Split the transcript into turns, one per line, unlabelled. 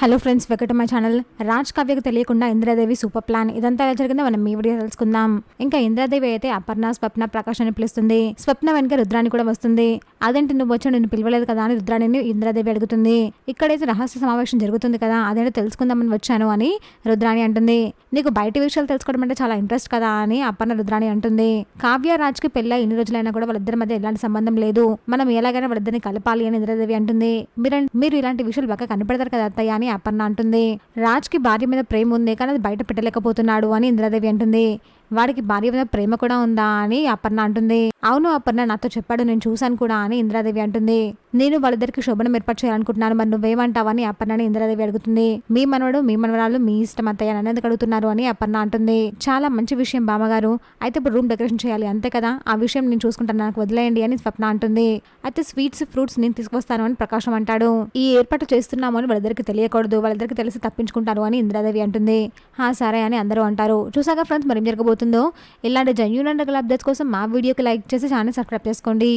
Hello friends, welcome to my channel. Raj కావ్యకు తెలియకుండా Indradevi super plan ఇదంతా ఎలా జరిగిందో మనం ఈ వీడియో తెలుసుకుందాం. ఇంకా ఇంద్రాదేవి అయితే అపర్ణ, స్వప్న, ప్రకాష్ అని పిలుస్తుంది. స్వప్న వెనక రుద్రాణి కూడా వస్తుంది. అదేంటి నువ్వు వచ్చి నిన్ను పిలవలేదు కదా అని రుద్రాణిని ఇంద్రాదేవి అడుగుతుంది. ఇక్కడైతే రహస్య సమావేశం జరుగుతుంది కదా, అదేంటో తెలుసుకుందామని వచ్చాను అని రుద్రాణి అంటుంది. నీకు బయట విషయాలు తెలుసుకోవడం అంటే చాలా ఇంట్రెస్ట్ కదా అని అపర్ణ రుద్రాణి అంటుంది. కావ్య రాజ్కి పెళ్ళ ఇన్ని రోజులైనా కూడా వాళ్ళిద్దరి మధ్య ఎలాంటి సంబంధం లేదు, మనం ఎలాగైనా వాళ్ళిద్దరిని కలపాలి అని ఇంద్రాదేవి అంటుంది. మీరు ఇలాంటి విషయాలు బాగా కనిపెడతారు కదా అత్తయ్య అని అపర్ణ అంటుంది. రాజ్ కి భార్య మీద ప్రేమ ఉంది కానీ అది బయట పెట్టలేకపోతున్నాడు అని ఇంద్రాదేవి అంటుంది. వాడికి భార్య మీద ప్రేమ కూడా ఉందా అని అపర్ణ అంటుంది. అవును అపర్ణ నాతో చెప్పాడు, నేను చూశాను కూడా అని ఇంద్రాదేవి అంటుంది. నేను వాళ్ళిద్దరికి శోభనం ఏర్పాటు చేయాలనుకుంటున్నాను, మరి నువ్వేమంటావని అపర్ణని ఇంద్రాదేవి అడుగుతుంది. మీ మనవడు మీ మనవరాలు మీ ఇష్టం అత్తయ్య నన్ను ఎందుకు అడుగుతున్నారు అని అపర్ణ అంటుంది. చాలా మంచి విషయం బామ్మగారు, అయితే ఇప్పుడు రూమ్ డెకరేషన్ చేయాలి అంతే కదా, ఆ విషయం నేను చూసుకుంటాను, నాకు వదిలేయండి అని స్వప్న అంటుంది. అయితే స్వీట్స్ ఫ్రూట్స్ నేను తీసుకొస్తాను అని ప్రకాశం అంటాడు. ఈ ఏర్పాటు చేస్తున్నాము అని వాళ్ళిద్దరికి తెలియకూడదు, వాళ్ళిద్దరికి తెలిసి తప్పించుకుంటారు అని ఇంద్రాదేవి అంటుంది. సరే అని అందరూ అంటారు. చూసాక ఫ్రెండ్స్ మరి ఏం జరగబోతుందో. ఇలాంటి జెన్యూన్ అండ్ రెగ్యులర్ అప్డేట్స్ కోసం మా వీడియోకి లైక్ చేసి ఛానల్ సబ్స్క్రైబ్ చేసుకోండి.